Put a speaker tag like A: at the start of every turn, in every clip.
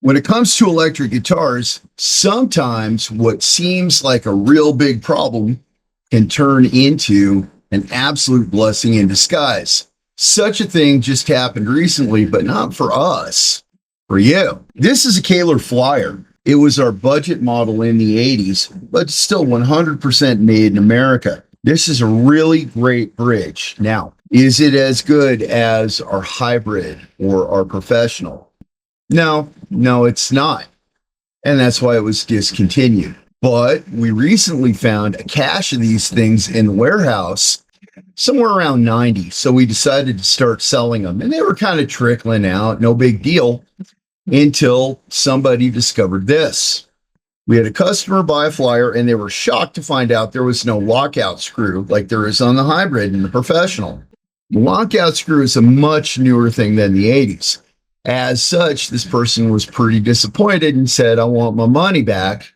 A: When it comes to electric guitars, sometimes what seems like a real big problem can turn into an absolute blessing in disguise. Such a thing just happened recently, but not for us, for you. This is a Kahler Flyer. It was our budget model in the 80s, but still 100% made in America. This is a really great bridge. Now, is it as good as our hybrid or our professional? No, it's not. And that's why it was discontinued. But we recently found a cache of these things in the warehouse, somewhere around 90. So we decided to start selling them. And they were kind of trickling out, no big deal, until somebody discovered this. We had a customer buy a Flyer, and they were shocked to find out there was no lockout screw like there is on the hybrid and the professional. The lockout screw is a much newer thing than the 80s. As such, this person was pretty disappointed and said, I want my money back,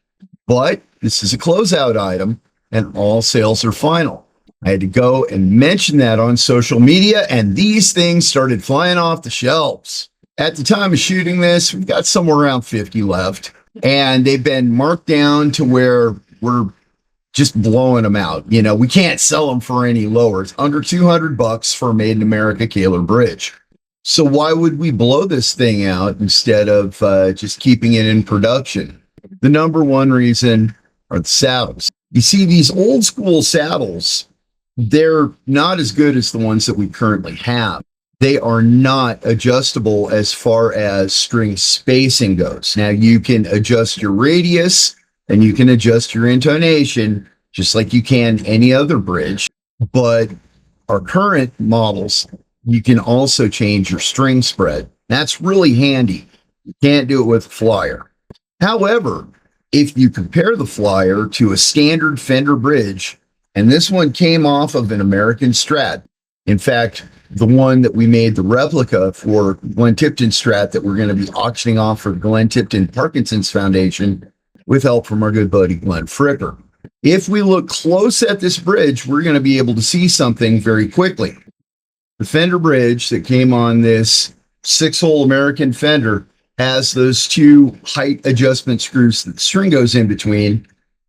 A: but this is a closeout item and all sales are final. I had to go and mention that on social media, and these things started flying off the shelves. At the time of shooting this, we've got somewhere around 50 left, and they've been marked down to where we're just blowing them out. You know, we can't sell them for any lower. It's under $200 for a made in America Kahler bridge. So why would we blow this thing out instead of just keeping it in production? The number one reason are the saddles. You see, these old school saddles, they're not as good as the ones that we currently have. They are not adjustable as far as string spacing goes. Now, you can adjust your radius and you can adjust your intonation just like you can any other bridge. But our current models, you can also change your string spread. That's really handy. You can't do it with a Flyer. However, if you compare the Flyer to a standard Fender bridge, and this one came off of an American Strat. In fact, the one that we made the replica for Glenn Tipton Strat that we're going to be auctioning off for Glenn Tipton Parkinson's Foundation with help from our good buddy Glenn Fricker. If we look close at this bridge, we're going to be able to see something very quickly. The Fender bridge that came on this 6-hole American Fender has those two height adjustment screws that the string goes in between.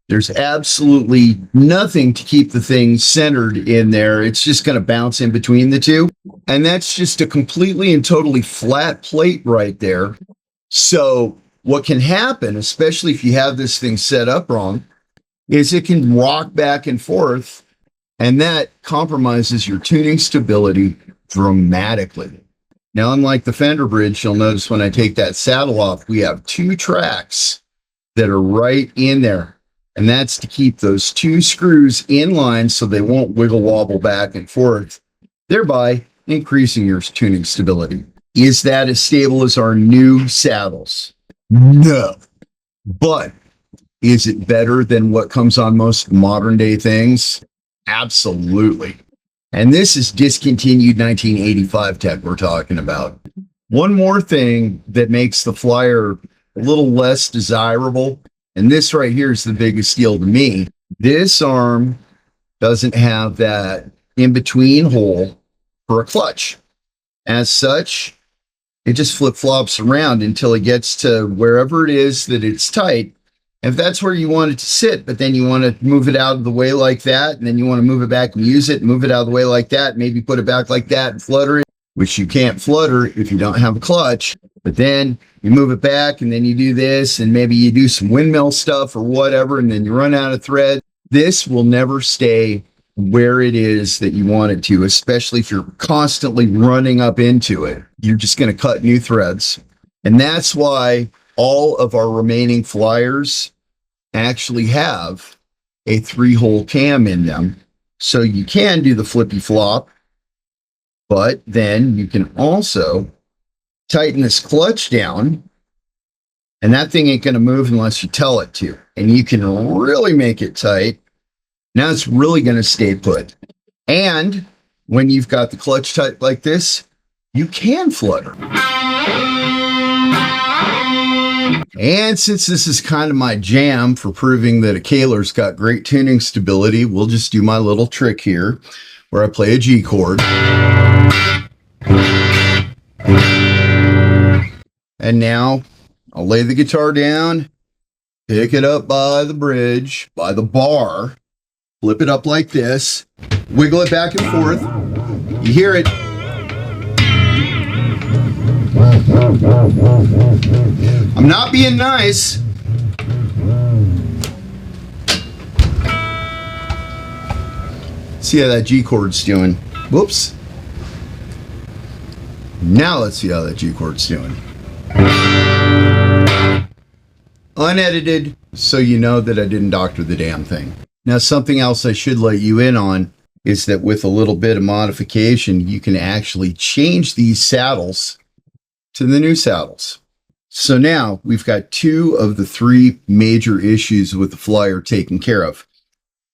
A: There's absolutely nothing to keep the thing centered in there. It's just going to bounce in between the two. And that's just a completely and totally flat plate right there. So what can happen, especially if you have this thing set up wrong, is it can rock back and forth, and that compromises your tuning stability dramatically. Now, unlike the Fender bridge, you'll notice when I take that saddle off, we have 2 tracks that are right in there. And that's to keep those 2 screws in line so they won't wiggle wobble back and forth, thereby increasing your tuning stability. Is that as stable as our new saddles? No. But is it better than what comes on most modern day things? Absolutely. And this is discontinued 1985 tech we're talking about. One more thing that makes the Flyer a little less desirable, and this right here is the biggest deal to me. This arm doesn't have that in-between hole for a clutch. As such, it just flip-flops around until it gets to wherever it is that it's tight. If that's where you want it to sit, but then you want to move it out of the way like that, and then you want to move it back and use it, move it out of the way like that, maybe put it back like that and flutter it, which you can't flutter if you don't have a clutch. But then you move it back, and then you do this, and maybe you do some windmill stuff or whatever, and then you run out of thread. This will never stay where it is that you want it to, especially if you're constantly running up into it. You're just going to cut new threads. And that's why all of our remaining Flyers actually have a 3-hole cam in them. So you can do the flippy flop, but then you can also tighten this clutch down, and that thing ain't going to move unless you tell it to. And you can really make it tight. Now it's really going to stay put. And when you've got the clutch tight like this, you can flutter. And since this is kind of my jam for proving that a Kahler's got great tuning stability, we'll just do my little trick here where I play a G chord. And now I'll lay the guitar down, pick it up by the bridge, by the bar, flip it up like this, wiggle it back and forth. You hear it. I'm not being nice. See how that G chord's doing. Whoops. Now let's see how that G chord's doing. Unedited, so you know that I didn't doctor the damn thing. Now, something else I should let you in on is that with a little bit of modification, you can actually change these saddles to the new saddles. So now we've got 2 of the 3 major issues with the Flyer taken care of.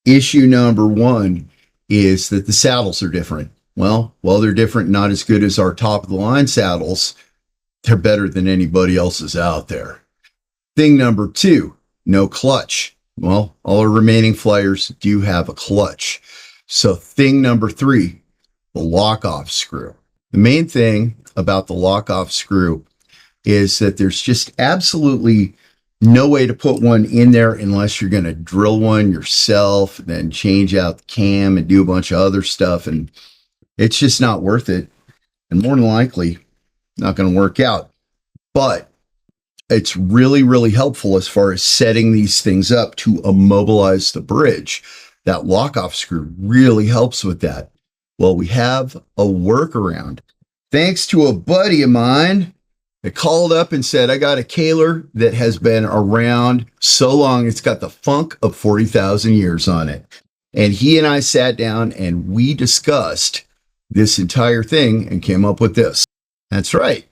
A: Issue number 1 is that the saddles are different. Well, while they're different, not as good as our top of the line saddles, they're better than anybody else's out there. Thing number 2, no clutch. Well, all our remaining Flyers do have a clutch. So thing number 3, the lock-off screw. The main thing about the lock-off screw is that there's just absolutely no way to put one in there unless you're going to drill one yourself, then change out the cam and do a bunch of other stuff. And it's just not worth it. And more than likely, not going to work out. But it's really, really helpful as far as setting these things up to immobilize the bridge. That lock-off screw really helps with that. Well, we have a workaround. Thanks to a buddy of mine that called up and said, I got a Kahler that has been around so long, it's got the funk of 40,000 years on it. And he and I sat down and we discussed this entire thing and came up with this. That's right,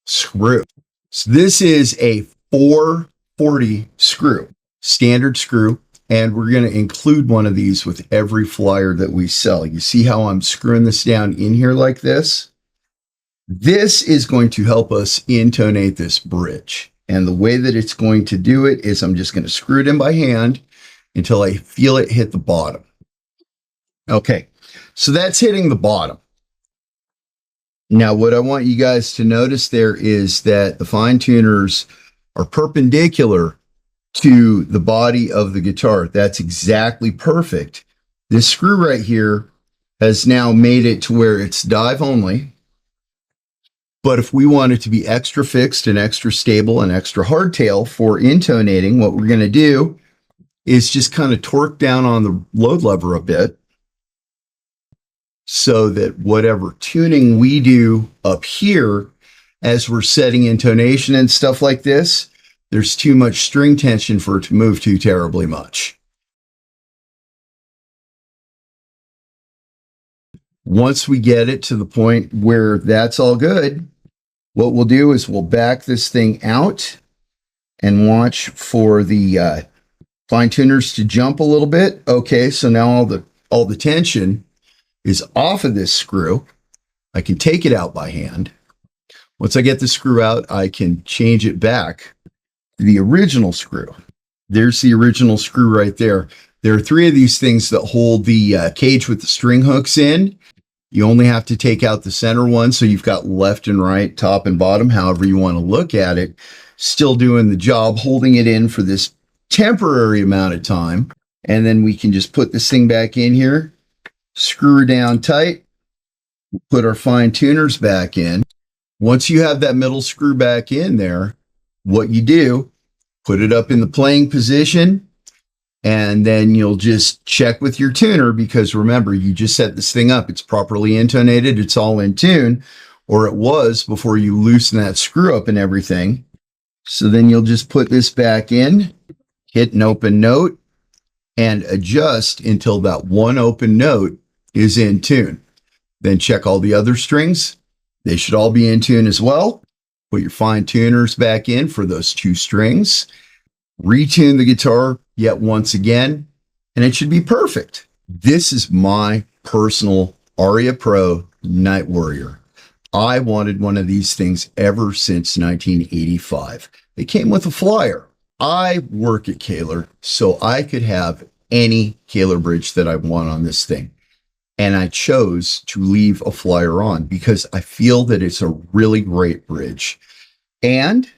A: screw. So this is a 440 screw, standard screw, and we're going to include one of these with every Flyer that we sell. You see how I'm screwing this down in here like this? This is going to help us intonate this bridge. And the way that it's going to do it is I'm just going to screw it in by hand until I feel it hit the bottom. Okay, so that's hitting the bottom. Now, what I want you guys to notice there is that the fine tuners are perpendicular to the body of the guitar. That's exactly perfect. This screw right here has now made it to where it's dive only. But if we want it to be extra fixed and extra stable and extra hardtail for intonating, what we're going to do is just kind of torque down on the load lever a bit so that whatever tuning we do up here as we're setting intonation and stuff like this, there's too much string tension for it to move too terribly much. Once we get it to the point where that's all good, what we'll do is we'll back this thing out and watch for the fine tuners to jump a little bit. Okay, so now all the tension is off of this screw. I can take it out by hand. Once I get the screw out, I can change it back to the original screw. There's the original screw right there. There are 3 of these things that hold the cage with the string hooks in. You only have to take out the center one, so you've got left and right, top and bottom, however you want to look at it, still doing the job, holding it in for this temporary amount of time. And then we can just put this thing back in here, screw her down tight, put our fine tuners back in. Once you have that middle screw back in there, what you do, put it up in the playing position, and then you'll just check with your tuner, because remember, you just set this thing up. It's properly intonated. It's all in tune, or it was before you loosen that screw up and everything. So then you'll just put this back in, hit an open note, and adjust until that one open note is in tune. Then check all the other strings. They should all be in tune as well. Put your fine tuners back in for those 2 strings. Retune the guitar yet once again, and it should be perfect. This is my personal Aria Pro Night Warrior. I wanted one of these things ever since 1985. They came with a Flyer. I work at Kahler, so I could have any Kahler bridge that I want on this thing. And I chose to leave a Flyer on because I feel that it's a really great bridge. And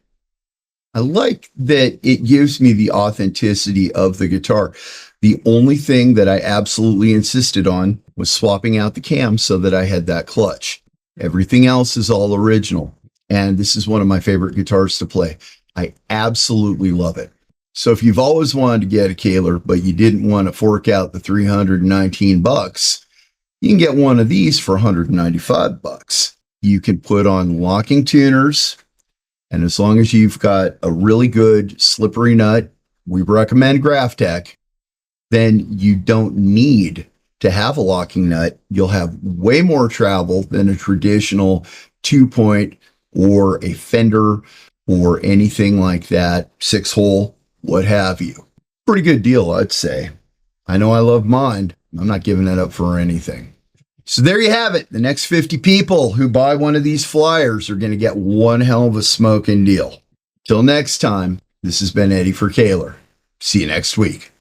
A: I like that it gives me the authenticity of the guitar. The only thing that I absolutely insisted on was swapping out the cam so that I had that clutch. Everything else is all original. And this is one of my favorite guitars to play. I absolutely love it. So if you've always wanted to get a Kahler, but you didn't want to fork out the $319, you can get one of these for $195. You can put on locking tuners, and as long as you've got a really good slippery nut, we recommend Graphtec, then you don't need to have a locking nut. You'll have way more travel than a traditional 2-point or a Fender or anything like that, 6-hole, what have you. Pretty good deal, I'd say. I know I love mine. I'm not giving that up for anything. So there you have it. The next 50 people who buy one of these flyers are going to get one hell of a smoking deal. Till next time, this has been Eddie for Kahler. See you next week.